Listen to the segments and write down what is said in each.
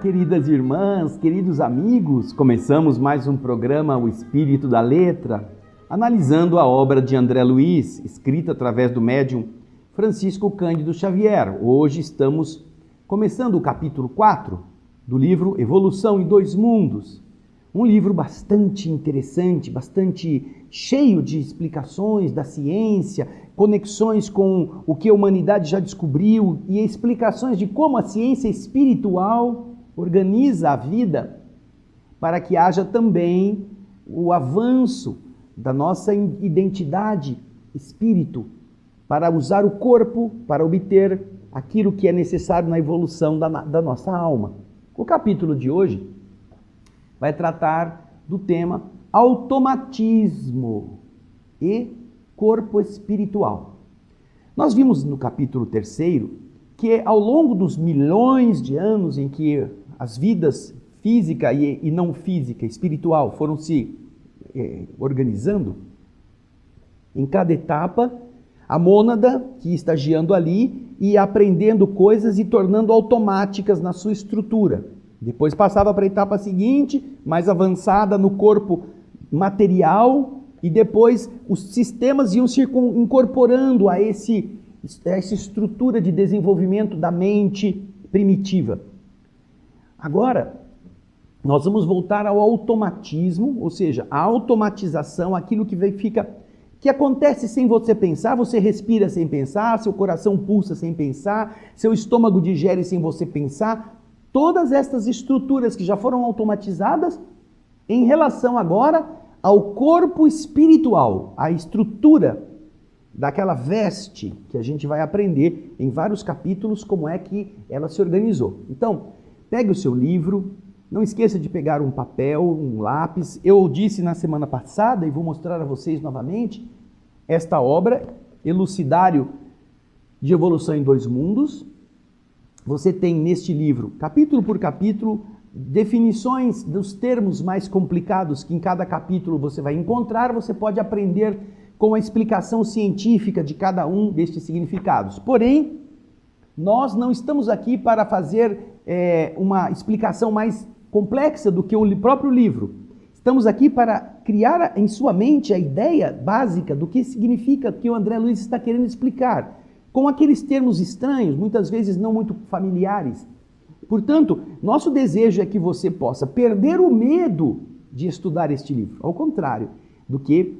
queridas irmãs, queridos amigos. Começamos mais um programa O Espírito da Letra, analisando a obra de André Luiz, escrita através do médium Francisco Cândido Xavier. Hoje estamos começando o capítulo 4 do livro Evolução em Dois Mundos. Um livro bastante interessante, bastante cheio de explicações da ciência, conexões com o que a humanidade já descobriu e explicações de como a ciência espiritual organiza a vida para que haja também o avanço da nossa identidade espírito, para usar o corpo para obter aquilo que é necessário na evolução da nossa alma. O capítulo de hoje vai tratar do tema automatismo e corpo espiritual. Nós vimos no capítulo 3 que ao longo dos milhões de anos em que as vidas física e não física, espiritual, foram se organizando, em cada etapa, a mônada que estagiando ali ia aprendendo coisas e tornando automáticas na sua estrutura. Depois passava para a etapa seguinte, mais avançada no corpo material, e depois os sistemas iam se incorporando a essa estrutura de desenvolvimento da mente primitiva. Agora, nós vamos voltar ao automatismo, ou seja, a automatização, aquilo que acontece sem você pensar. Você respira sem pensar, seu coração pulsa sem pensar, seu estômago digere sem você pensar. Todas estas estruturas que já foram automatizadas em relação agora ao corpo espiritual, a estrutura daquela veste que a gente vai aprender em vários capítulos como é que ela se organizou. Então, pegue o seu livro, não esqueça de pegar um papel, um lápis. Eu disse na semana passada e vou mostrar a vocês novamente esta obra, Elucidário de Evolução em Dois Mundos. Você tem neste livro, capítulo por capítulo, definições dos termos mais complicados que em cada capítulo você vai encontrar. Você pode aprender com a explicação científica de cada um destes significados. Porém, nós não estamos aqui para fazer uma explicação mais complexa do que o próprio livro. Estamos aqui para criar em sua mente a ideia básica do que significa que o André Luiz está querendo explicar, com aqueles termos estranhos, muitas vezes não muito familiares. Portanto, nosso desejo é que você possa perder o medo de estudar este livro, ao contrário do que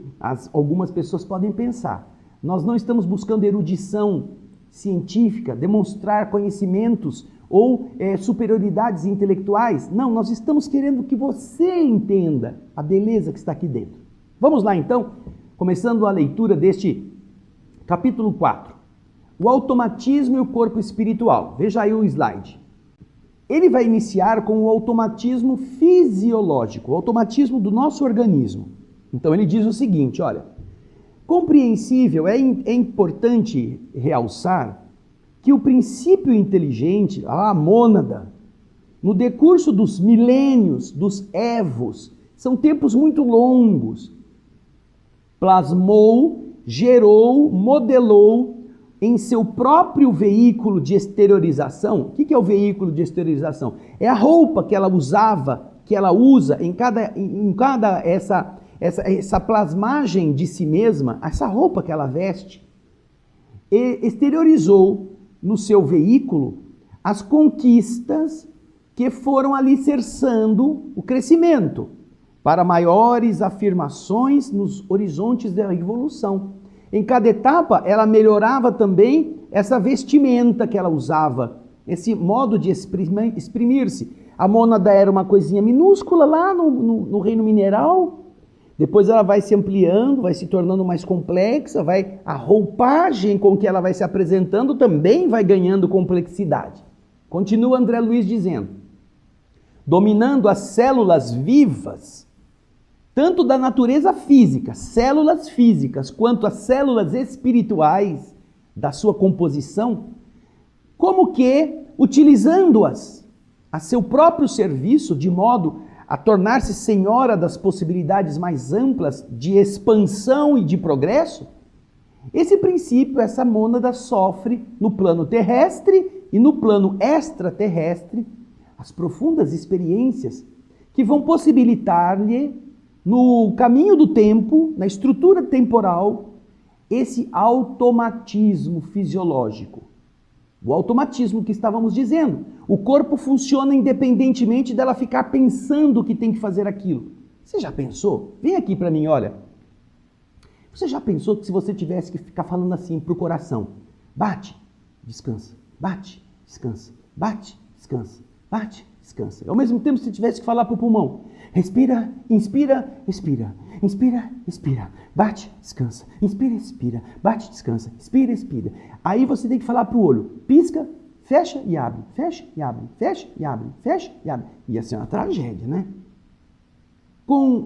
algumas pessoas podem pensar. Nós não estamos buscando erudição científica, demonstrar conhecimentos ou superioridades intelectuais. Não, nós estamos querendo que você entenda a beleza que está aqui dentro. Vamos lá então, começando a leitura deste capítulo 4. O automatismo e o corpo espiritual. Veja aí o slide. Ele vai iniciar com o automatismo fisiológico, o automatismo do nosso organismo. Então ele diz o seguinte, olha, compreensível, é importante realçar que o princípio inteligente, a mônada, no decurso dos milênios, dos evos, são tempos muito longos, plasmou, gerou, modelou em seu próprio veículo de exteriorização. O que é o veículo de exteriorização? É a roupa que ela usava, que ela usa em cada essa plasmagem de si mesma, essa roupa que ela veste, e exteriorizou no seu veículo as conquistas que foram alicerçando o crescimento para maiores afirmações nos horizontes da evolução. Em cada etapa, ela melhorava também essa vestimenta que ela usava, esse modo de exprimir-se. A mônada era uma coisinha minúscula lá no reino mineral, depois ela vai se ampliando, vai se tornando mais complexa, a roupagem com que ela vai se apresentando também vai ganhando complexidade. Continua André Luiz dizendo, dominando as células vivas, tanto da natureza física, células físicas, quanto as células espirituais da sua composição, como que, utilizando-as a seu próprio serviço, de modo a tornar-se senhora das possibilidades mais amplas de expansão e de progresso, esse princípio, essa mônada sofre no plano terrestre e no plano extraterrestre as profundas experiências que vão possibilitar-lhe, no caminho do tempo, na estrutura temporal, esse automatismo fisiológico. O automatismo que estávamos dizendo. O corpo funciona independentemente dela ficar pensando que tem que fazer aquilo. Você já pensou? Vem aqui para mim, olha. Você já pensou que se você tivesse que ficar falando assim para o coração, bate, descansa, bate, descansa, bate, descansa, bate, descansa. Ao mesmo tempo, se você tivesse que falar para o pulmão, respira, inspira, expira, inspira, expira, bate, descansa, inspira, expira, bate, descansa, inspira, expira. Aí você tem que falar para o olho, pisca, fecha e abre, fecha e abre, fecha e abre, fecha e abre. Ia ser uma tragédia, né?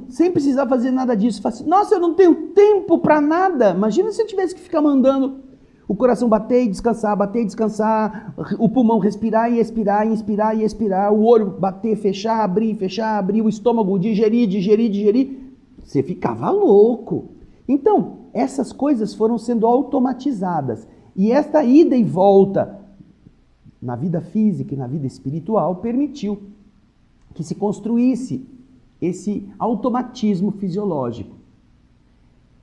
Sem precisar fazer nada disso. Assim, nossa, eu não tenho tempo para nada. Imagina se eu tivesse que ficar mandando o coração bater e descansar, o pulmão respirar e expirar, inspirar e expirar, o olho bater, fechar, abrir, o estômago digerir. Você ficava louco. Então, essas coisas foram sendo automatizadas. E esta ida e volta na vida física e na vida espiritual permitiu que se construísse esse automatismo fisiológico,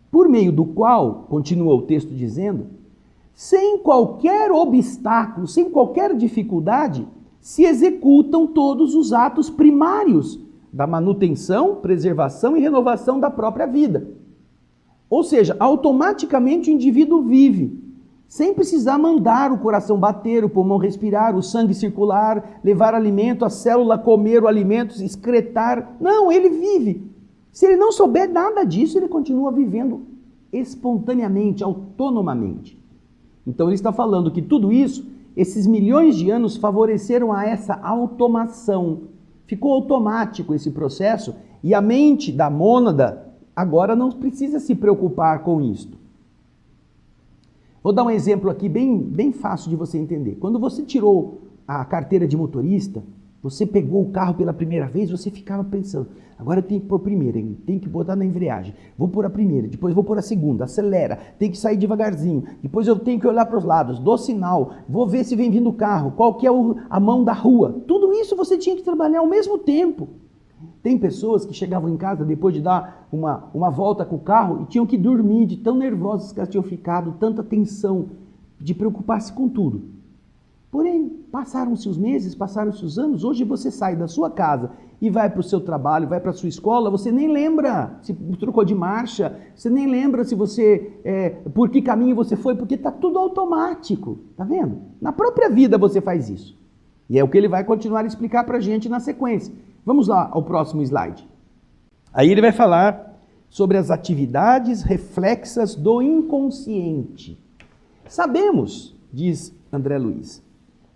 por meio do qual, continua o texto dizendo, sem qualquer obstáculo, sem qualquer dificuldade, se executam todos os atos primários da manutenção, preservação e renovação da própria vida. Ou seja, automaticamente o indivíduo vive, sem precisar mandar o coração bater, o pulmão respirar, o sangue circular, levar alimento, a célula comer o alimento, excretar. Não, ele vive. Se ele não souber nada disso, ele continua vivendo espontaneamente, autonomamente. Então ele está falando que tudo isso, esses milhões de anos favoreceram a essa automação. Ficou automático esse processo e a mente da mônada agora não precisa se preocupar com isto. Vou dar um exemplo aqui bem fácil de você entender. Quando você tirou a carteira de motorista, você pegou o carro pela primeira vez, você ficava pensando, agora eu tenho que pôr a primeira, tenho que botar na embreagem, vou pôr a primeira, depois vou pôr a segunda, acelera, tem que sair devagarzinho, depois eu tenho que olhar para os lados, dou sinal, vou ver se vem vindo o carro, qual que é a mão da rua. Tudo isso você tinha que trabalhar ao mesmo tempo. Tem pessoas que chegavam em casa depois de dar uma volta com o carro e tinham que dormir de tão nervosas que elas tinham ficado, tanta tensão, de preocupar-se com tudo. Porém, passaram-se os meses, passaram-se os anos, hoje você sai da sua casa e vai para o seu trabalho, vai para a sua escola, você nem lembra se trocou de marcha, você nem lembra se por que caminho você foi, porque está tudo automático, tá vendo? Na própria vida você faz isso. E é o que ele vai continuar a explicar para a gente na sequência. Vamos lá ao próximo slide. Aí ele vai falar sobre as atividades reflexas do inconsciente. Sabemos, diz André Luiz,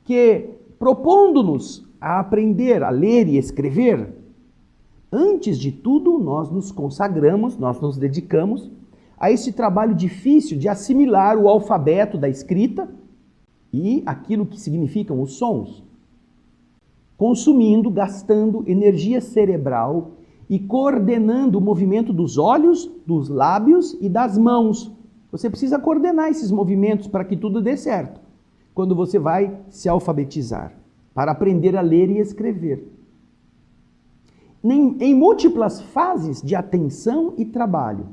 que propondo-nos a aprender a ler e escrever, antes de tudo nós nos consagramos, nós nos dedicamos a esse trabalho difícil de assimilar o alfabeto da escrita e aquilo que significam os sons, consumindo, gastando energia cerebral e coordenando o movimento dos olhos, dos lábios e das mãos. Você precisa coordenar esses movimentos para que tudo dê certo, quando você vai se alfabetizar, para aprender a ler e escrever. Em múltiplas fases de atenção e trabalho,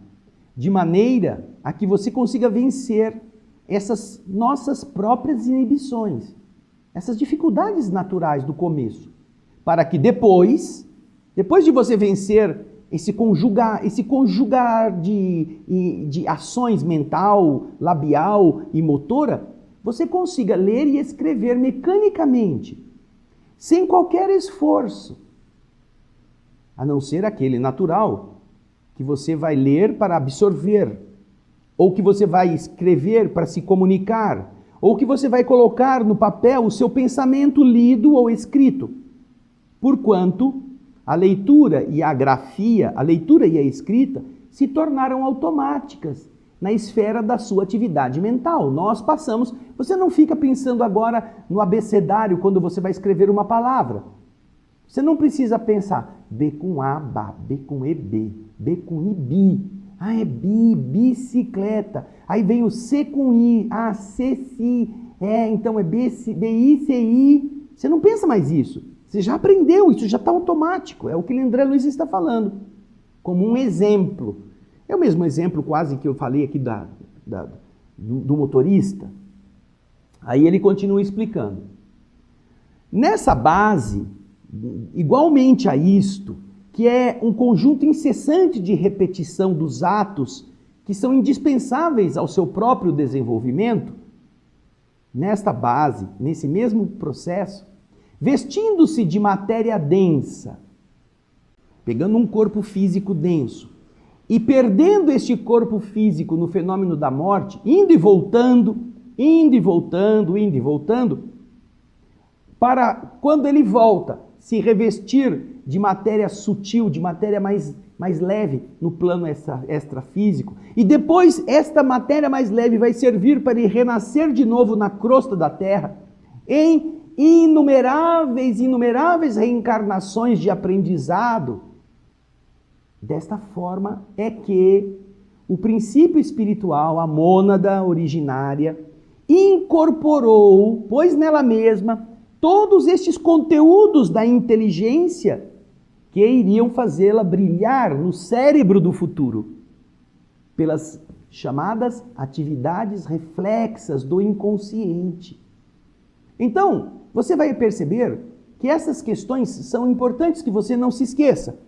de maneira a que você consiga vencer essas nossas próprias inibições, essas dificuldades naturais do começo, para que depois de você vencer esse conjugar de ações mental, labial e motora, você consiga ler e escrever mecanicamente, sem qualquer esforço, a não ser aquele natural que você vai ler para absorver, ou que você vai escrever para se comunicar, ou que você vai colocar no papel o seu pensamento lido ou escrito. Porquanto a leitura e a grafia, a leitura e a escrita, se tornaram automáticas na esfera da sua atividade mental. Nós passamos, você não fica pensando agora no abecedário quando você vai escrever uma palavra. Você não precisa pensar B com A, ba, B com E, B com I, bi. Ah, é bi, bicicleta. Aí vem o C com I, C, então é B, I, C, I. Você não pensa mais isso. Você já aprendeu, isso já está automático. É o que o André Luiz está falando, como um exemplo. É o mesmo exemplo quase que eu falei aqui do motorista. Aí ele continua explicando. Nessa base, igualmente a isto, que é um conjunto incessante de repetição dos atos que são indispensáveis ao seu próprio desenvolvimento, nesta base, nesse mesmo processo, vestindo-se de matéria densa, pegando um corpo físico denso, e perdendo este corpo físico no fenômeno da morte, indo e voltando, indo e voltando, indo e voltando, para quando ele volta, se revestir de matéria sutil, de matéria mais leve no plano extrafísico. E depois esta matéria mais leve vai servir para ele renascer de novo na crosta da terra, em inumeráveis reencarnações de aprendizado. Desta forma é que o princípio espiritual, a mônada originária, incorporou, pôs nela mesma, todos estes conteúdos da inteligência que iriam fazê-la brilhar no cérebro do futuro, pelas chamadas atividades reflexas do inconsciente. Então, você vai perceber que essas questões são importantes que você não se esqueça.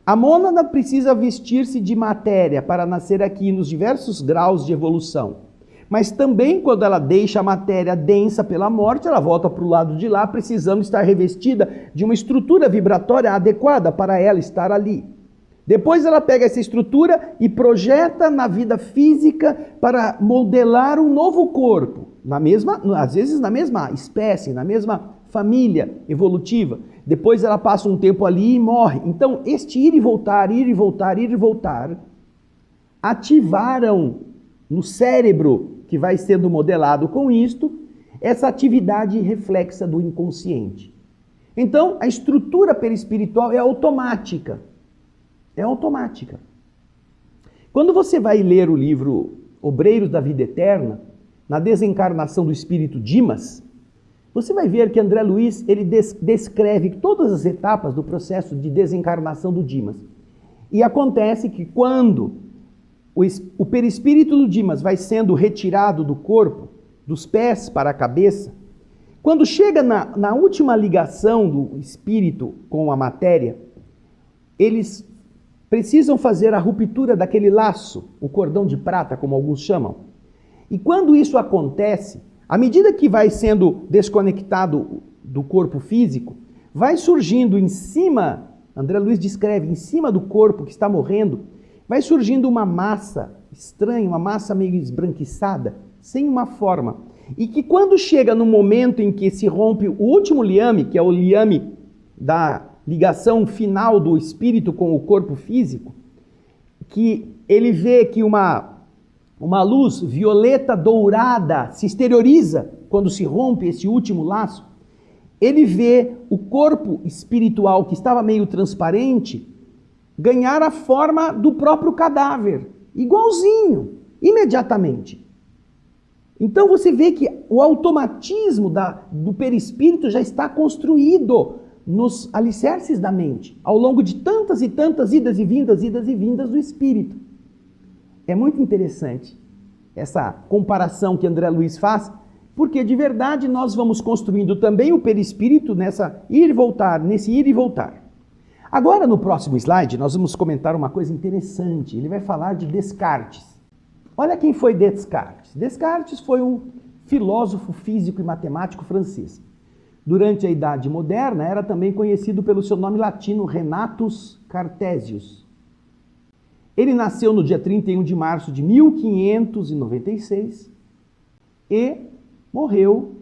A mônada precisa vestir-se de matéria para nascer aqui nos diversos graus de evolução. Mas também, quando ela deixa a matéria densa pela morte, ela volta para o lado de lá, precisando estar revestida de uma estrutura vibratória adequada para ela estar ali. Depois ela pega essa estrutura e projeta na vida física para modelar um novo corpo, às vezes na mesma espécie, na mesma família evolutiva. Depois ela passa um tempo ali e morre. Então, este ir e voltar, ir e voltar, ir e voltar, ativaram no cérebro que vai sendo modelado com isto, essa atividade reflexa do inconsciente. Então, a estrutura perispiritual é automática. É automática. Quando você vai ler o livro Obreiros da Vida Eterna, na desencarnação do espírito Dimas, você vai ver que André Luiz ele descreve todas as etapas do processo de desencarnação do Dimas. E acontece que quando o perispírito do Dimas vai sendo retirado do corpo, dos pés para a cabeça, quando chega na última ligação do espírito com a matéria, eles precisam fazer a ruptura daquele laço, o cordão de prata, como alguns chamam. E quando isso acontece, à medida que vai sendo desconectado do corpo físico, vai surgindo em cima, André Luiz descreve, em cima do corpo que está morrendo, vai surgindo uma massa estranha, uma massa meio esbranquiçada, sem uma forma. E que quando chega no momento em que se rompe o último liame, que é o liame da ligação final do espírito com o corpo físico, que ele vê que uma luz violeta dourada se exterioriza quando se rompe esse último laço, ele vê o corpo espiritual que estava meio transparente ganhar a forma do próprio cadáver, igualzinho, imediatamente. Então você vê que o automatismo do perispírito já está construído nos alicerces da mente, ao longo de tantas e tantas idas e vindas do espírito. É muito interessante essa comparação que André Luiz faz, porque de verdade nós vamos construindo também o perispírito nesse ir e voltar. Agora, no próximo slide, nós vamos comentar uma coisa interessante. Ele vai falar de Descartes. Olha quem foi Descartes. Descartes foi um filósofo físico e matemático francês. Durante a Idade Moderna, era também conhecido pelo seu nome latino Renatus Cartesius. Ele nasceu no dia 31 de março de 1596 e morreu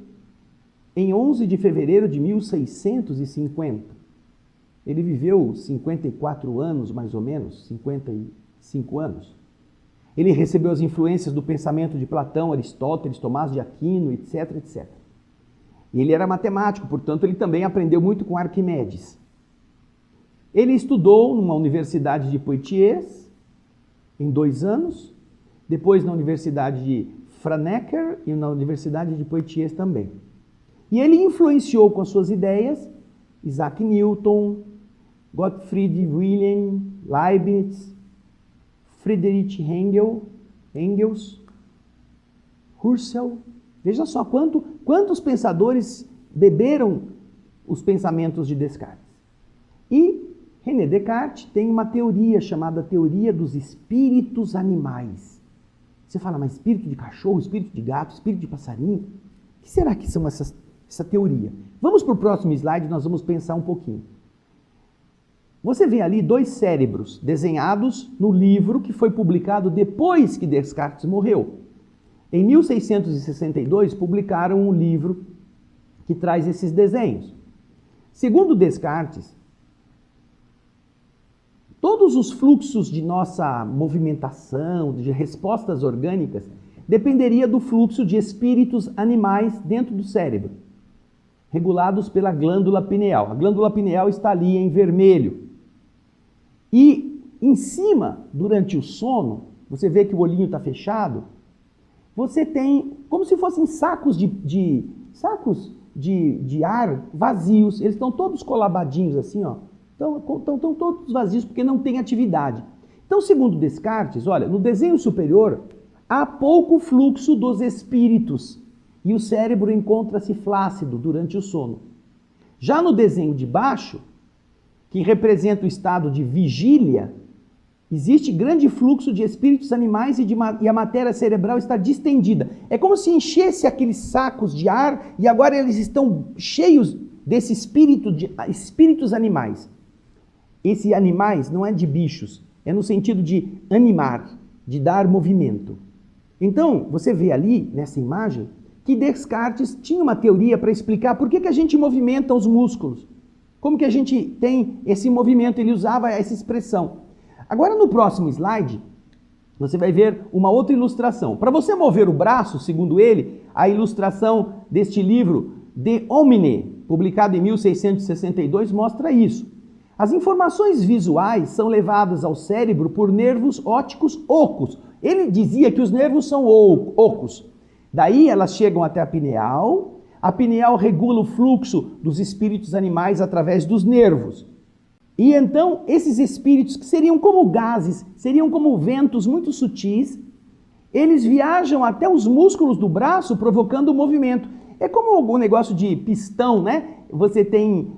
em 11 de fevereiro de 1650. Ele viveu 54 anos, mais ou menos, 55 anos. Ele recebeu as influências do pensamento de Platão, Aristóteles, Tomás de Aquino, etc, etc. E ele era matemático, portanto, ele também aprendeu muito com Arquimedes. Ele estudou numa universidade de Poitiers, em 2 anos, depois na Universidade de Franeker e na Universidade de Poitiers também. E ele influenciou com as suas ideias Isaac Newton, Gottfried Wilhelm Leibniz, Friedrich Engels, Husserl. Veja só quantos pensadores beberam os pensamentos de Descartes. E René Descartes tem uma teoria chamada teoria dos espíritos animais. Você fala, mas espírito de cachorro, espírito de gato, espírito de passarinho? O que será que são essa teoria? Vamos para o próximo slide, nós vamos pensar um pouquinho. Você vê ali 2 cérebros desenhados no livro que foi publicado depois que Descartes morreu. Em 1662, publicaram um livro que traz esses desenhos. Segundo Descartes, todos os fluxos de nossa movimentação, de respostas orgânicas, dependeria do fluxo de espíritos animais dentro do cérebro, regulados pela glândula pineal. A glândula pineal está ali em vermelho. E em cima, durante o sono, você vê que o olhinho está fechado, você tem como se fossem sacos de ar vazios. Eles estão todos colabadinhos assim, ó. Estão todos vazios porque não tem atividade. Então, segundo Descartes, olha, no desenho superior há pouco fluxo dos espíritos e o cérebro encontra-se flácido durante o sono. Já no desenho de baixo, que representa o estado de vigília, existe grande fluxo de espíritos animais e a matéria cerebral está distendida. É como se enchesse aqueles sacos de ar e agora eles estão cheios desse espíritos animais. Esse animais não é de bichos, é no sentido de animar, de dar movimento. Então, você vê ali, nessa imagem, que Descartes tinha uma teoria para explicar por que a gente movimenta os músculos. Como que a gente tem esse movimento, ele usava essa expressão. Agora, no próximo slide, você vai ver uma outra ilustração. Para você mover o braço, segundo ele, a ilustração deste livro, De Homine, publicado em 1662, mostra isso. As informações visuais são levadas ao cérebro por nervos ópticos ocos. Ele dizia que os nervos são ocos. Daí elas chegam até a pineal regula o fluxo dos espíritos animais através dos nervos. E então esses espíritos, que seriam como gases, seriam como ventos muito sutis, eles viajam até os músculos do braço, provocando o movimento. É como o negócio de pistão, né? Você tem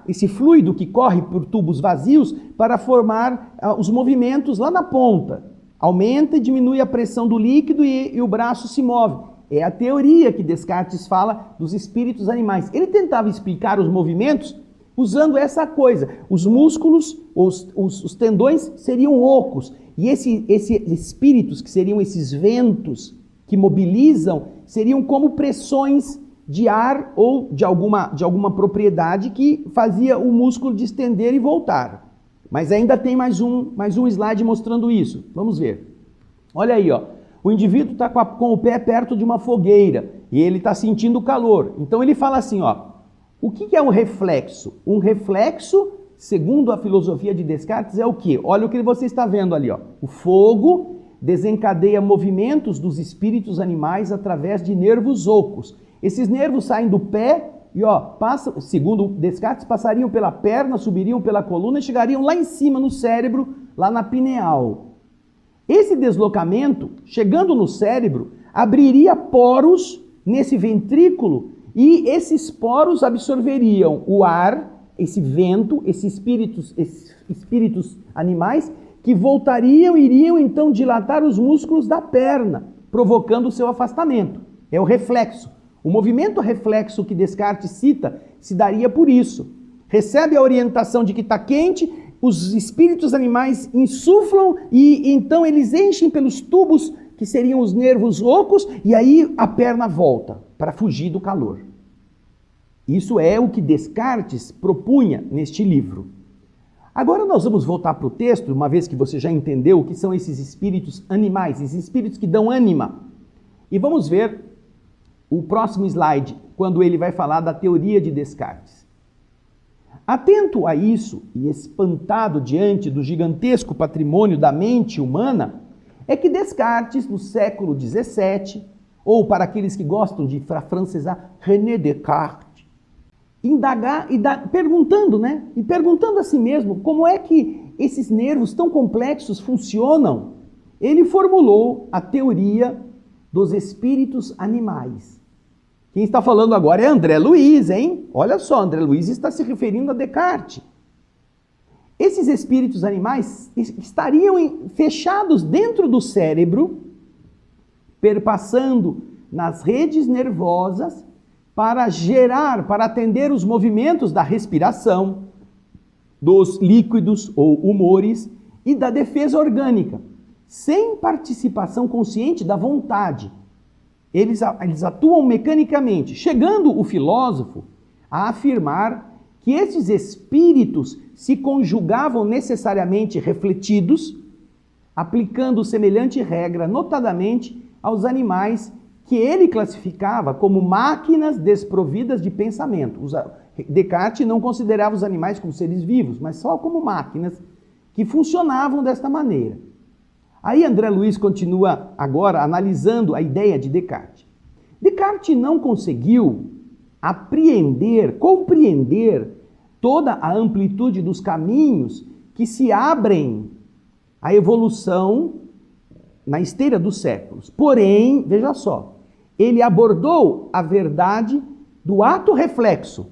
esse fluido que corre por tubos vazios para formar os movimentos lá na ponta. Aumenta e diminui a pressão do líquido e o braço se move. É a teoria que Descartes fala dos espíritos animais. Ele tentava explicar os movimentos usando essa coisa. Os músculos, os tendões seriam ocos. E esses espíritos, que seriam esses ventos que mobilizam, seriam como pressões de ar ou de alguma propriedade que fazia o músculo distender e voltar. Mas ainda tem mais um slide mostrando isso. Vamos ver. Olha aí, ó. O indivíduo está com o pé perto de uma fogueira e ele está sentindo calor. Então ele fala assim, ó, o que é um reflexo? Um reflexo, segundo a filosofia de Descartes, é o quê? Olha o que você está vendo ali, ó. O fogo desencadeia movimentos dos espíritos animais através de nervos ocos. Esses nervos saem do pé e, ó, segundo Descartes, passariam pela perna, subiriam pela coluna e chegariam lá em cima no cérebro, lá na pineal. Esse deslocamento, chegando no cérebro, abriria poros nesse ventrículo e esses poros absorveriam o ar, esse vento, esses espíritos animais, que iriam então dilatar os músculos da perna, provocando o seu afastamento. É o reflexo. O movimento reflexo que Descartes cita se daria por isso. Recebe a orientação de que está quente, os espíritos animais insuflam e então eles enchem pelos tubos, que seriam os nervos ocos, e aí a perna volta para fugir do calor. Isso é o que Descartes propunha neste livro. Agora nós vamos voltar para o texto, uma vez que você já entendeu o que são esses espíritos animais, esses espíritos que dão ânima. E vamos ver o próximo slide, quando ele vai falar da teoria de Descartes. Atento a isso e espantado diante do gigantesco patrimônio da mente humana, é que Descartes, no século XVII, ou para aqueles que gostam de francesar, René Descartes, indagar e perguntando, né? E perguntando a si mesmo como é que esses nervos tão complexos funcionam, ele formulou a teoria dos espíritos animais. Quem está falando agora é André Luiz, hein? Olha só, André Luiz está se referindo a Descartes. Esses espíritos animais estariam fechados dentro do cérebro, perpassando nas redes nervosas para atender os movimentos da respiração, dos líquidos ou humores e da defesa orgânica, sem participação consciente da vontade. Eles atuam mecanicamente, chegando o filósofo a afirmar que esses espíritos se conjugavam necessariamente refletidos, aplicando semelhante regra, notadamente aos animais que ele classificava como máquinas desprovidas de pensamento. Descartes não considerava os animais como seres vivos, mas só como máquinas que funcionavam desta maneira. Aí André Luiz continua agora analisando a ideia de Descartes. Descartes não conseguiu compreender toda a amplitude dos caminhos que se abrem à evolução na esteira dos séculos. Porém, veja só, ele abordou a verdade do ato reflexo,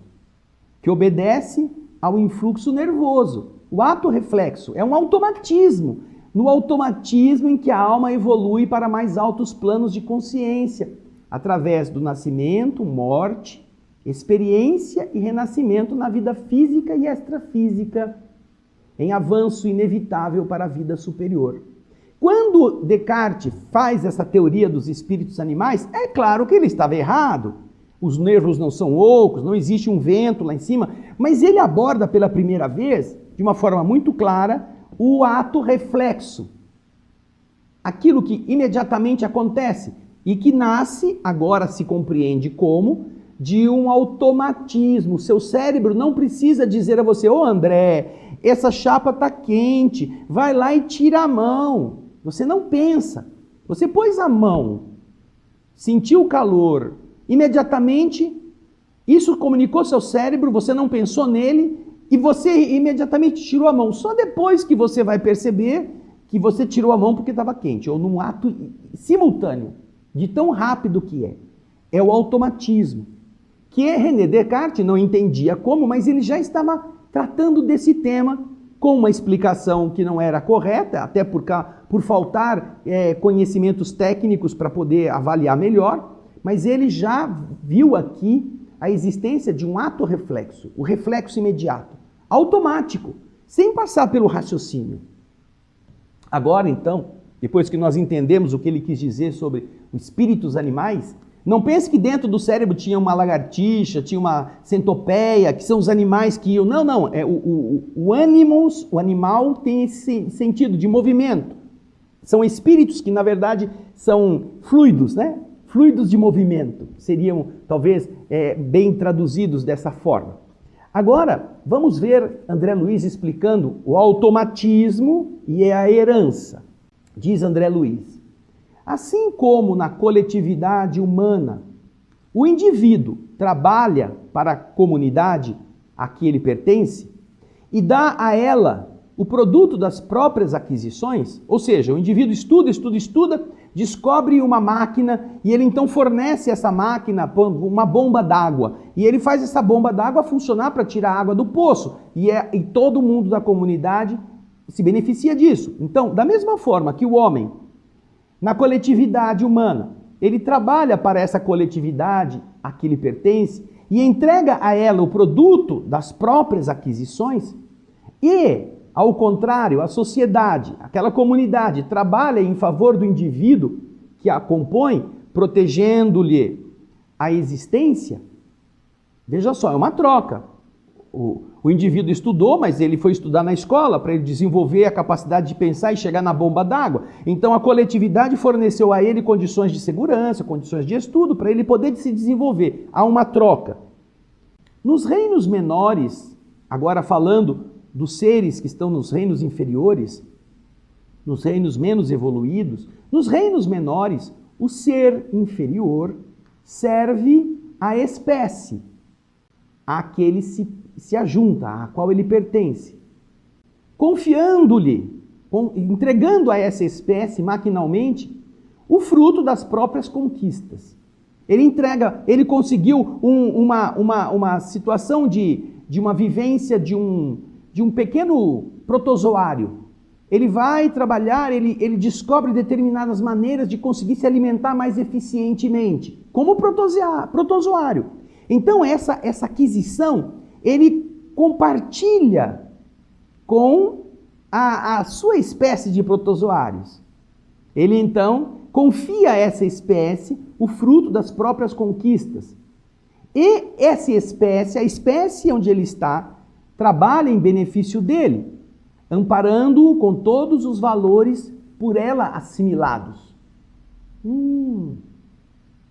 que obedece ao influxo nervoso. O ato reflexo é um automatismo, no automatismo em que a alma evolui para mais altos planos de consciência, através do nascimento, morte, experiência e renascimento na vida física e extrafísica, em avanço inevitável para a vida superior. Quando Descartes faz essa teoria dos espíritos animais, é claro que ele estava errado. Os nervos não são ocos, não existe um vento lá em cima, mas ele aborda pela primeira vez, de uma forma muito clara, o ato reflexo. Aquilo que imediatamente acontece e que nasce, agora se compreende como, de um automatismo. Seu cérebro não precisa dizer a você: ô André, essa chapa está quente, vai lá e tira a mão. Você não pensa. Você pôs a mão, sentiu o calor, imediatamente isso comunicou seu cérebro, você não pensou nele e você imediatamente tirou a mão. Só depois que você vai perceber que você tirou a mão porque estava quente, ou num ato simultâneo, de tão rápido que é. É o automatismo. Que René Descartes não entendia como, mas ele já estava tratando desse tema com uma explicação que não era correta, até por faltar conhecimentos técnicos para poder avaliar melhor, mas ele já viu aqui a existência de um ato reflexo, o reflexo imediato, automático, sem passar pelo raciocínio. Agora, então, depois que nós entendemos o que ele quis dizer sobre os espíritos animais, não pense que dentro do cérebro tinha uma lagartixa, tinha uma centopeia, que são os animais que iam... Não. O animal tem esse sentido de movimento. São espíritos que, na verdade, são fluidos, né? Fluidos de movimento. Seriam, talvez, bem traduzidos dessa forma. Agora, vamos ver André Luiz explicando o automatismo e a herança. Diz André Luiz: assim como na coletividade humana, o indivíduo trabalha para a comunidade a que ele pertence e dá a ela o produto das próprias aquisições, ou seja, o indivíduo estuda, descobre uma máquina e ele então fornece essa máquina uma bomba d'água e ele faz essa bomba d'água funcionar para tirar a água do poço e todo mundo da comunidade se beneficia disso. Então, da mesma forma que o homem, na coletividade humana, ele trabalha para essa coletividade a que lhe pertence e entrega a ela o produto das próprias aquisições e, ao contrário, a sociedade, aquela comunidade, trabalha em favor do indivíduo que a compõe, protegendo-lhe a existência. Veja só, é uma troca. O indivíduo estudou, mas ele foi estudar na escola para ele desenvolver a capacidade de pensar e chegar na bomba d'água. Então a coletividade forneceu a ele condições de segurança, condições de estudo, para ele poder se desenvolver. Há uma troca. Nos reinos menores, agora falando dos seres que estão nos reinos inferiores, nos reinos menos evoluídos, nos reinos menores, o ser inferior serve à espécie. a que ele se ajunta, a qual ele pertence. Confiando-lhe, entregando a essa espécie maquinalmente o fruto das próprias conquistas. Ele conseguiu uma situação de uma vivência de um pequeno protozoário. Ele vai trabalhar, ele descobre determinadas maneiras de conseguir se alimentar mais eficientemente, como protozoário. Então, essa aquisição, ele compartilha com a sua espécie de protozoários. Ele, então, confia a essa espécie o fruto das próprias conquistas. E essa espécie, a espécie onde ele está, trabalha em benefício dele, amparando-o com todos os valores por ela assimilados.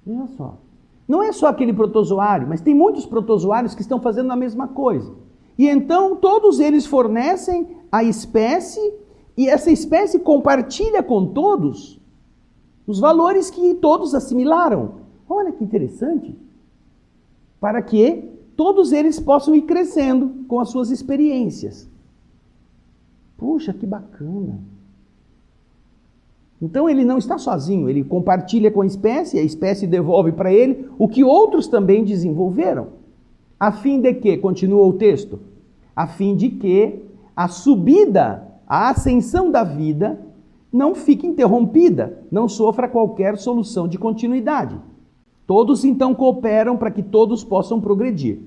Olha só. Não é só aquele protozoário, mas tem muitos protozoários que estão fazendo a mesma coisa. E então todos eles fornecem a espécie e essa espécie compartilha com todos os valores que todos assimilaram. Olha que interessante. Para que todos eles possam ir crescendo com as suas experiências. Puxa, que bacana. Então ele não está sozinho, ele compartilha com a espécie devolve para ele o que outros também desenvolveram. A fim de que, continua o texto, a fim de que a subida, a ascensão da vida não fique interrompida, não sofra qualquer solução de continuidade. Todos então cooperam para que todos possam progredir.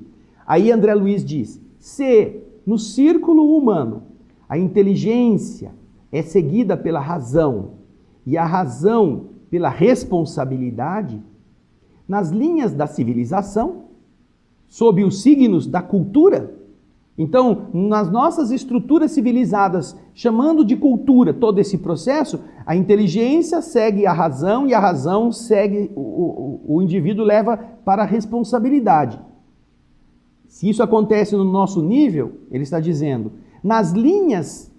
Aí André Luiz diz, se no círculo humano a inteligência é seguida pela razão e a razão pela responsabilidade, nas linhas da civilização, sob os signos da cultura, então, nas nossas estruturas civilizadas, chamando de cultura todo esse processo, a inteligência segue a razão e a razão segue, o indivíduo leva para a responsabilidade. Se isso acontece no nosso nível, ele está dizendo, nas linhas,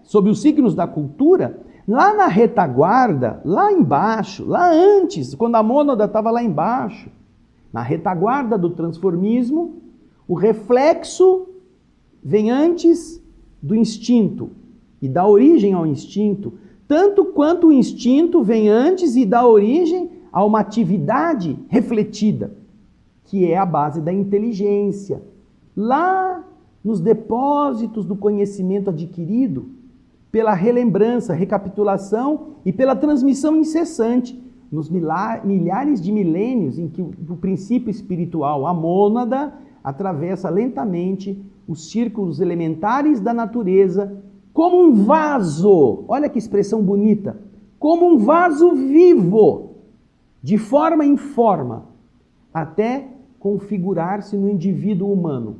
sob os signos da cultura, lá na retaguarda, lá embaixo, lá antes, quando a mônada estava lá embaixo, na retaguarda do transformismo, o reflexo vem antes do instinto e dá origem ao instinto, tanto quanto o instinto vem antes e dá origem a uma atividade refletida, que é a base da inteligência. Lá nos depósitos do conhecimento adquirido, pela relembrança, recapitulação e pela transmissão incessante, nos milhares de milênios em que o princípio espiritual, a mônada, atravessa lentamente os círculos elementares da natureza, como um vaso, olha que expressão bonita, como um vaso vivo, de forma em forma, até configurar-se no indivíduo humano,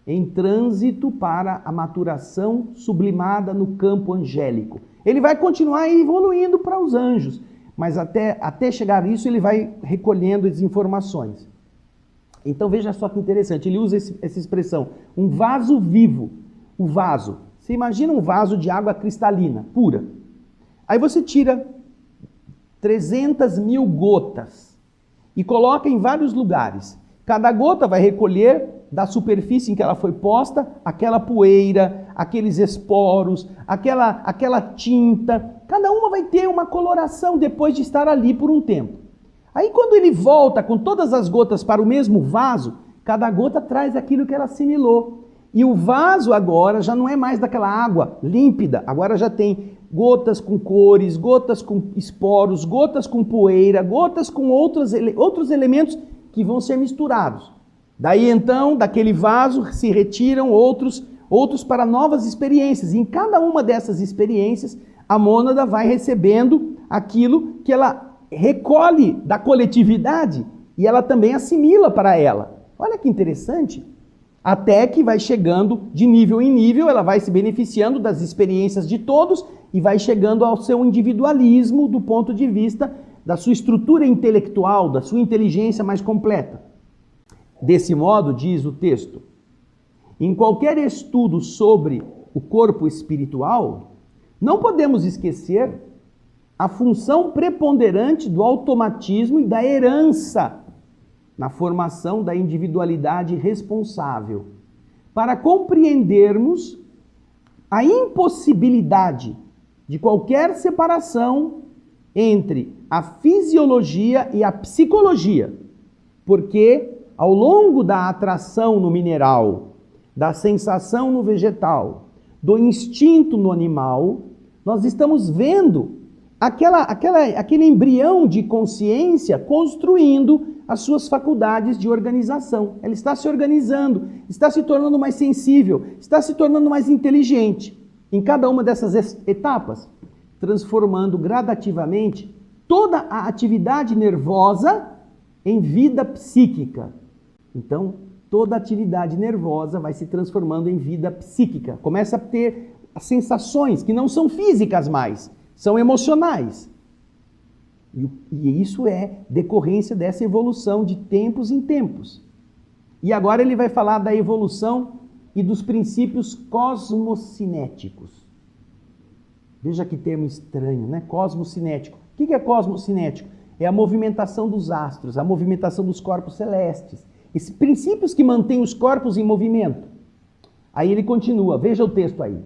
em trânsito para a maturação sublimada no campo angélico. Ele vai continuar evoluindo para os anjos, mas até chegar a isso ele vai recolhendo as informações. Então veja só que interessante, ele usa essa expressão, um vaso vivo. O vaso, você imagina um vaso de água cristalina, pura. Aí você tira 300 mil gotas e coloca em vários lugares. Cada gota vai recolher da superfície em que ela foi posta aquela poeira, aqueles esporos, aquela tinta. Cada uma vai ter uma coloração depois de estar ali por um tempo. Aí quando ele volta com todas as gotas para o mesmo vaso, cada gota traz aquilo que ela assimilou. E o vaso agora já não é mais daquela água límpida, agora já tem gotas com cores, gotas com esporos, gotas com poeira, gotas com outros elementos que vão ser misturados. Daí então, daquele vaso se retiram outros para novas experiências. E em cada uma dessas experiências, a mônada vai recebendo aquilo que ela recolhe da coletividade e ela também assimila para ela. Olha que interessante. Até que vai chegando de nível em nível, ela vai se beneficiando das experiências de todos e vai chegando ao seu individualismo do ponto de vista da sua estrutura intelectual, da sua inteligência mais completa. Desse modo, diz o texto, em qualquer estudo sobre o corpo espiritual, não podemos esquecer a função preponderante do automatismo e da herança na formação da individualidade responsável, para compreendermos a impossibilidade de qualquer separação entre a fisiologia e a psicologia, porque ao longo da atração no mineral, da sensação no vegetal, do instinto no animal, nós estamos vendo aquele embrião de consciência construindo as suas faculdades de organização. Ela está se organizando, está se tornando mais sensível, está se tornando mais inteligente em cada uma dessas etapas, transformando gradativamente toda a atividade nervosa em vida psíquica. Então, toda a atividade nervosa vai se transformando em vida psíquica. Começa a ter as sensações que não são físicas mais, são emocionais. E isso é decorrência dessa evolução de tempos em tempos. E agora ele vai falar da evolução e dos princípios cosmocinéticos. Veja que termo estranho, né? Cosmocinético. O que é cosmocinético? É a movimentação dos astros, a movimentação dos corpos celestes. Esses princípios que mantêm os corpos em movimento. Aí ele continua, veja o texto aí.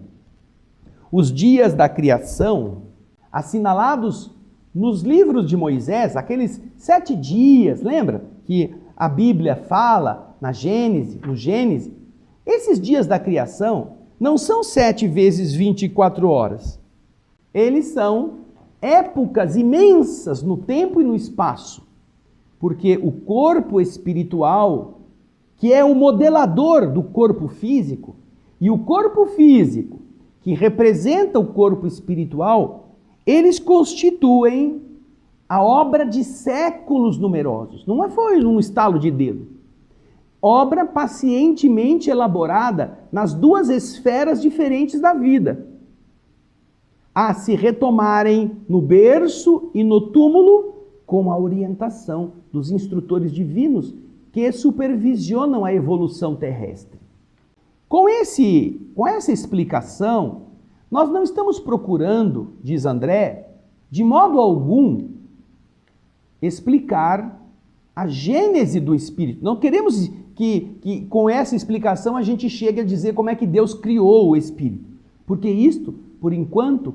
Os dias da criação, assinalados nos livros de Moisés, aqueles 7 dias, lembra? Que a Bíblia fala no Gênesis. Esses dias da criação não são 7 vezes 24 horas. Eles são épocas imensas no tempo e no espaço. Porque o corpo espiritual, que é o modelador do corpo físico, e o corpo físico, que representa o corpo espiritual, eles constituem a obra de séculos numerosos. Não foi num estalo de dedo. Obra pacientemente elaborada nas 2 esferas diferentes da vida, a se retomarem no berço e no túmulo com a orientação dos instrutores divinos que supervisionam a evolução terrestre. Com essa explicação, nós não estamos procurando, diz André, de modo algum, explicar a gênese do Espírito. Não queremos que com essa explicação a gente chegue a dizer como é que Deus criou o Espírito. Porque isto, por enquanto,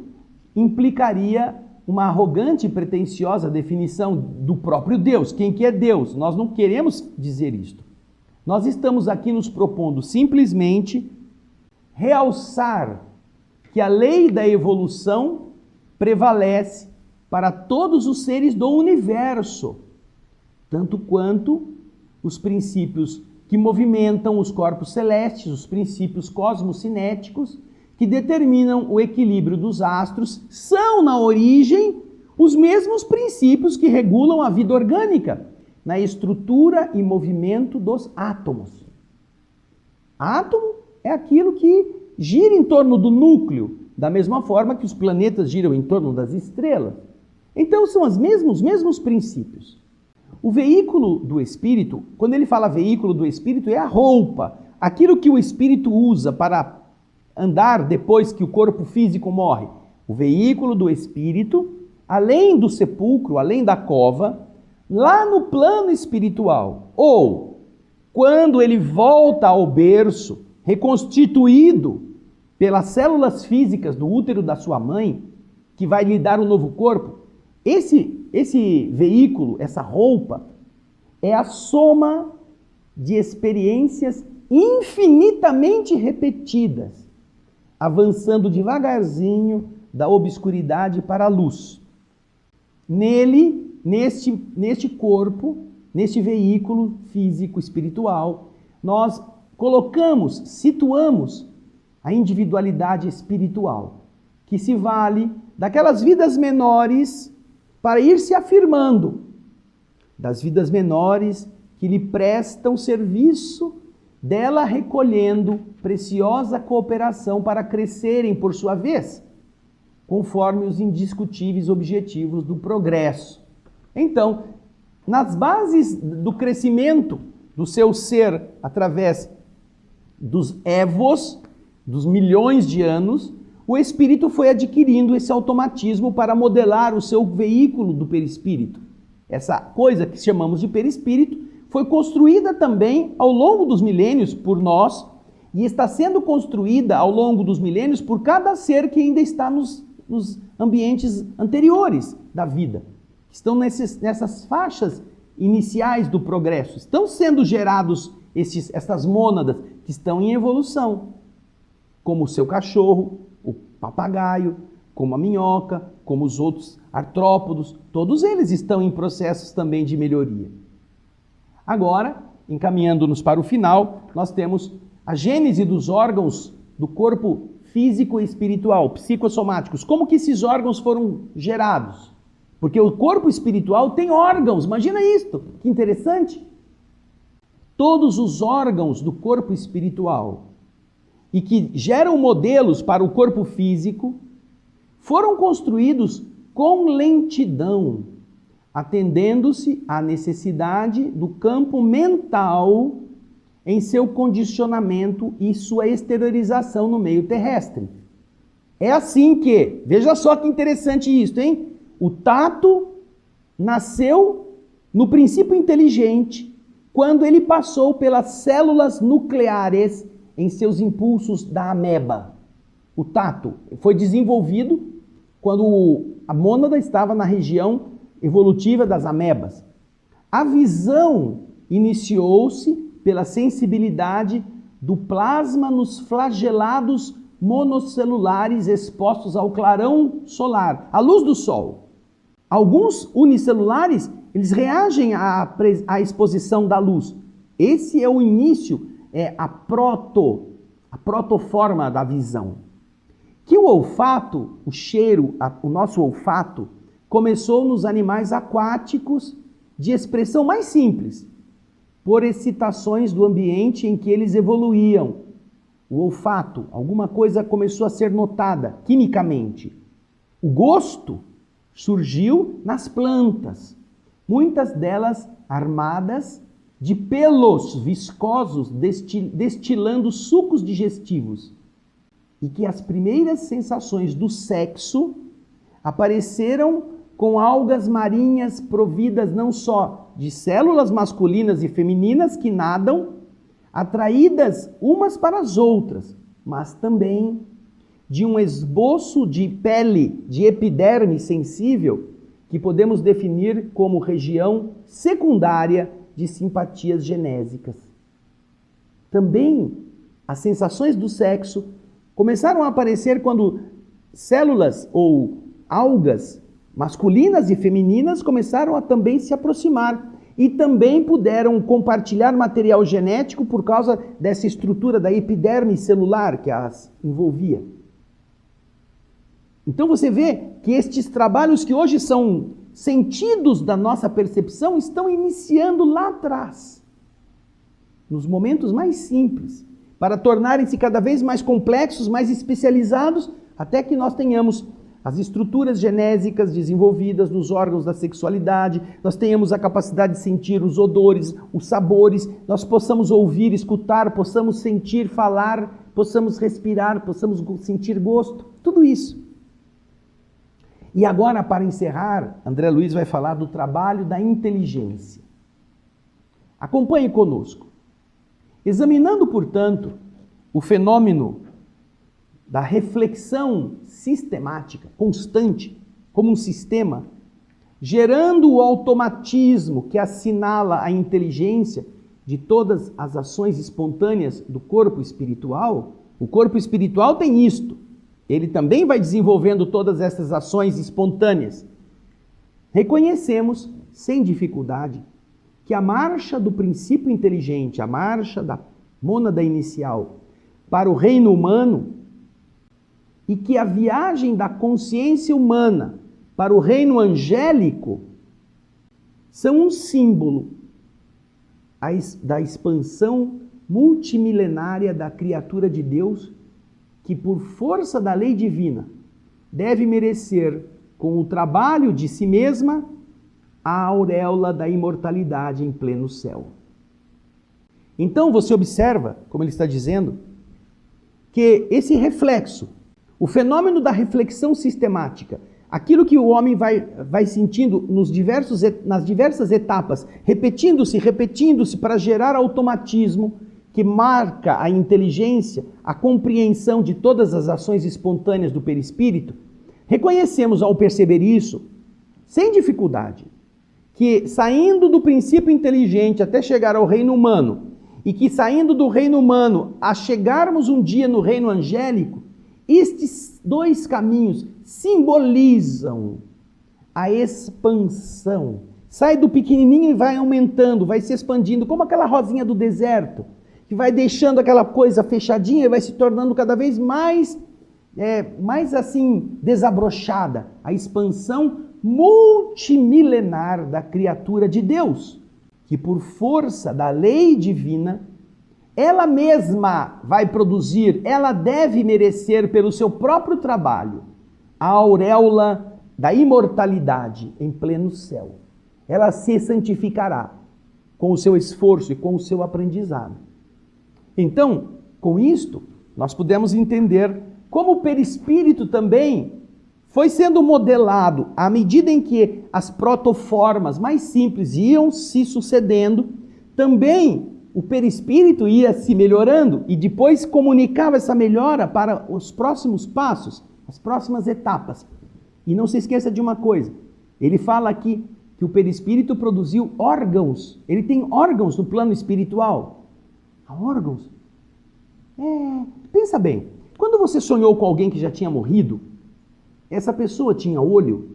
implicaria uma arrogante e pretensiosa definição do próprio Deus. Quem que é Deus? Nós não queremos dizer isto. Nós estamos aqui nos propondo simplesmente realçar que a lei da evolução prevalece para todos os seres do universo, tanto quanto os princípios que movimentam os corpos celestes, os princípios cosmocinéticos, que determinam o equilíbrio dos astros, são, na origem, os mesmos princípios que regulam a vida orgânica, na estrutura e movimento dos átomos. Átomo é aquilo que gira em torno do núcleo, da mesma forma que os planetas giram em torno das estrelas. Então são os mesmos princípios. O veículo do espírito, quando ele fala veículo do espírito, é a roupa, aquilo que o espírito usa para andar depois que o corpo físico morre. O veículo do espírito, além do sepulcro, além da cova, lá no plano espiritual, ou quando ele volta ao berço, reconstituído pelas células físicas do útero da sua mãe, que vai lhe dar um novo corpo, esse veículo, essa roupa, é a soma de experiências infinitamente repetidas, avançando devagarzinho da obscuridade para a luz. Nele, neste corpo, neste veículo físico espiritual, nós situamos a individualidade espiritual, que se vale daquelas vidas menores para ir se afirmando, das vidas menores que lhe prestam serviço, dela recolhendo preciosa cooperação para crescerem por sua vez, conforme os indiscutíveis objetivos do progresso. Então, nas bases do crescimento do seu ser através dos evos, dos milhões de anos, o espírito foi adquirindo esse automatismo para modelar o seu veículo do perispírito. Essa coisa que chamamos de perispírito foi construída também ao longo dos milênios por nós e está sendo construída ao longo dos milênios por cada ser que ainda está nos ambientes anteriores da vida. Estão nessas faixas iniciais do progresso. Estão sendo gerados essas mônadas que estão em evolução, como o seu cachorro, o papagaio, como a minhoca, como os outros artrópodos. Todos eles estão em processos também de melhoria. Agora, encaminhando-nos para o final, nós temos a gênese dos órgãos do corpo físico e espiritual, psicossomáticos. Como que esses órgãos foram gerados? Porque o corpo espiritual tem órgãos, imagina isto, que interessante. Todos os órgãos do corpo espiritual e que geram modelos para o corpo físico foram construídos com lentidão, atendendo-se à necessidade do campo mental em seu condicionamento e sua exteriorização no meio terrestre. É assim que, veja só que interessante isso, hein? O tato nasceu no princípio inteligente quando ele passou pelas células nucleares em seus impulsos da ameba. O tato foi desenvolvido quando a mônada estava na região evolutiva das amebas. A visão iniciou-se pela sensibilidade do plasma nos flagelados monocelulares expostos ao clarão solar, à luz do sol. Alguns unicelulares, eles reagem à exposição da luz. Esse é o início, é a protoforma da visão. Que o olfato, o cheiro, o nosso olfato, começou nos animais aquáticos de expressão mais simples, por excitações do ambiente em que eles evoluíam. O olfato, alguma coisa começou a ser notada quimicamente. O gosto surgiu nas plantas, muitas delas armadas de pelos viscosos destilando sucos digestivos. E que as primeiras sensações do sexo apareceram com algas marinhas providas não só de células masculinas e femininas que nadam, atraídas umas para as outras, mas também de um esboço de pele, de epiderme sensível, que podemos definir como região secundária de simpatias genésicas. Também as sensações do sexo começaram a aparecer quando células ou algas masculinas e femininas começaram a também se aproximar e também puderam compartilhar material genético por causa dessa estrutura da epiderme celular que as envolvia. Então você vê que estes trabalhos que hoje são sentidos da nossa percepção estão iniciando lá atrás, nos momentos mais simples, para tornarem-se cada vez mais complexos, mais especializados, até que nós tenhamos as estruturas genésicas desenvolvidas nos órgãos da sexualidade, nós tenhamos a capacidade de sentir os odores, os sabores, nós possamos ouvir, escutar, possamos sentir, falar, possamos respirar, possamos sentir gosto, tudo isso. E agora, para encerrar, André Luiz vai falar do trabalho da inteligência. Acompanhe conosco. Examinando, portanto, o fenômeno da reflexão sistemática, constante, como um sistema, gerando o automatismo que assinala a inteligência de todas as ações espontâneas do corpo espiritual, o corpo espiritual tem isto. Ele também vai desenvolvendo todas essas ações espontâneas. Reconhecemos, sem dificuldade, que a marcha do princípio inteligente, a marcha da mônada inicial para o reino humano, e que a viagem da consciência humana para o reino angélico são um símbolo da expansão multimillenária da criatura de Deus, que por força da lei divina deve merecer, com o trabalho de si mesma, a auréola da imortalidade em pleno céu. Então você observa, como ele está dizendo, que esse reflexo, o fenômeno da reflexão sistemática, aquilo que o homem vai sentindo nas diversas etapas, repetindo-se para gerar automatismo que marca a inteligência, a compreensão de todas as ações espontâneas do perispírito, reconhecemos ao perceber isso, sem dificuldade, que saindo do princípio inteligente até chegar ao reino humano, e que saindo do reino humano a chegarmos um dia no reino angélico, estes dois caminhos simbolizam a expansão. Sai do pequenininho e vai aumentando, vai se expandindo, como aquela rosinha do deserto, que vai deixando aquela coisa fechadinha e vai se tornando cada vez mais assim, desabrochada. A expansão multimilenar da criatura de Deus, que por força da lei divina, ela mesma vai produzir, ela deve merecer pelo seu próprio trabalho a auréola da imortalidade em pleno céu. Ela se santificará com o seu esforço e com o seu aprendizado. Então, com isto, nós podemos entender como o perispírito também foi sendo modelado à medida em que as protoformas mais simples iam se sucedendo, também o perispírito ia se melhorando e depois comunicava essa melhora para os próximos passos, as próximas etapas. E não se esqueça de uma coisa, ele fala aqui que o perispírito produziu órgãos, ele tem órgãos no plano espiritual. Há órgãos? Pensa bem, quando você sonhou com alguém que já tinha morrido, essa pessoa tinha olho?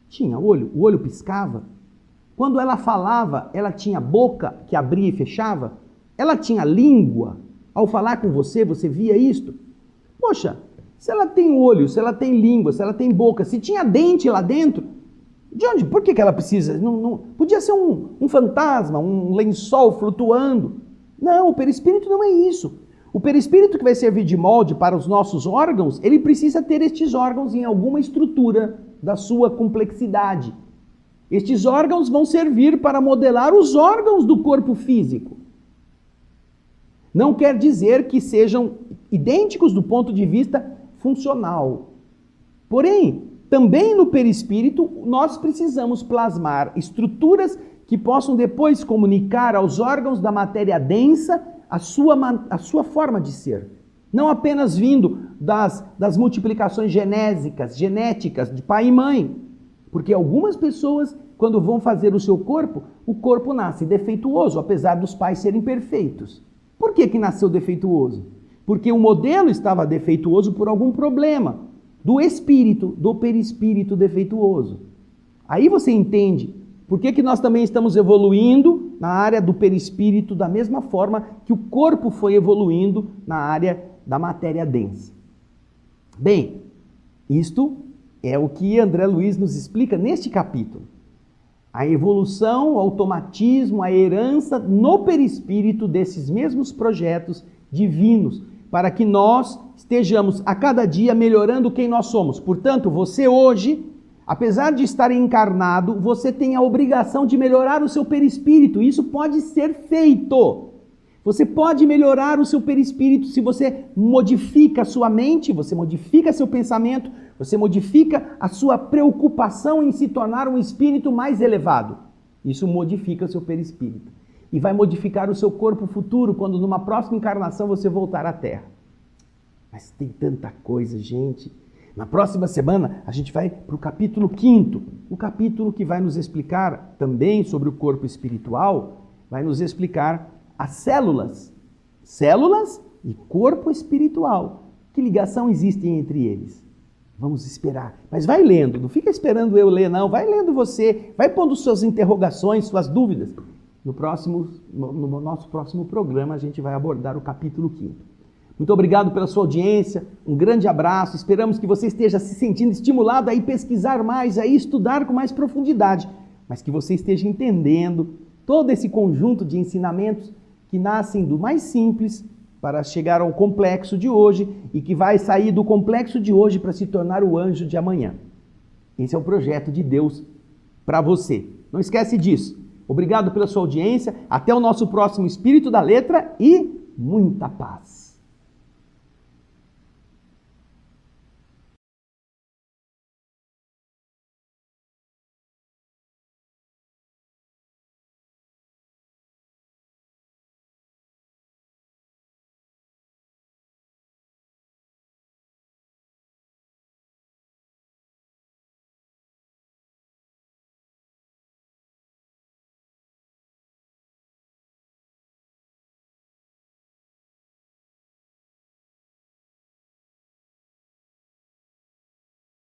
Tinha olho, o olho piscava. Quando ela falava, ela tinha boca que abria e fechava? Ela tinha língua? Ao falar com você, você via isto? Poxa, se ela tem olho, se ela tem língua, se ela tem boca, se tinha dente lá dentro, de onde? Por que ela precisa? Não, podia ser um fantasma, um lençol flutuando. Não, o perispírito não é isso. O perispírito que vai servir de molde para os nossos órgãos, ele precisa ter estes órgãos em alguma estrutura da sua complexidade. Estes órgãos vão servir para modelar os órgãos do corpo físico. Não quer dizer que sejam idênticos do ponto de vista funcional. Porém, também no perispírito, nós precisamos plasmar estruturas que possam depois comunicar aos órgãos da matéria densa a sua forma de ser. Não apenas vindo das multiplicações genéticas de pai e mãe. Porque algumas pessoas, quando vão fazer o seu corpo, o corpo nasce defeituoso, apesar dos pais serem perfeitos. Por que nasceu defeituoso? Porque o modelo estava defeituoso por algum problema do espírito, do perispírito defeituoso. Aí você entende por que nós também estamos evoluindo na área do perispírito da mesma forma que o corpo foi evoluindo na área da matéria densa. Bem, isto é o que André Luiz nos explica neste capítulo. A evolução, o automatismo, a herança no perispírito desses mesmos projetos divinos, para que nós estejamos a cada dia melhorando quem nós somos. Portanto, você hoje, apesar de estar encarnado, você tem a obrigação de melhorar o seu perispírito. Isso pode ser feito. Você pode melhorar o seu perispírito se você modifica a sua mente, você modifica seu pensamento, você modifica a sua preocupação em se tornar um espírito mais elevado. Isso modifica o seu perispírito. E vai modificar o seu corpo futuro quando numa próxima encarnação você voltar à Terra. Mas tem tanta coisa, gente. Na próxima semana a gente vai para o capítulo 5º, o capítulo que vai nos explicar também sobre o corpo espiritual, vai nos explicar as células. Células e corpo espiritual. Que ligação existe entre eles? Vamos esperar. Mas vai lendo, não fica esperando eu ler não, vai lendo você, vai pondo suas interrogações, suas dúvidas. No nosso próximo programa a gente vai abordar o capítulo 5º. Muito obrigado pela sua audiência, um grande abraço, esperamos que você esteja se sentindo estimulado a ir pesquisar mais, a ir estudar com mais profundidade, mas que você esteja entendendo todo esse conjunto de ensinamentos que nascem do mais simples para chegar ao complexo de hoje e que vai sair do complexo de hoje para se tornar o anjo de amanhã. Esse é o projeto de Deus para você. Não esquece disso. Obrigado pela sua audiência, até o nosso próximo Espírito da Letra e muita paz.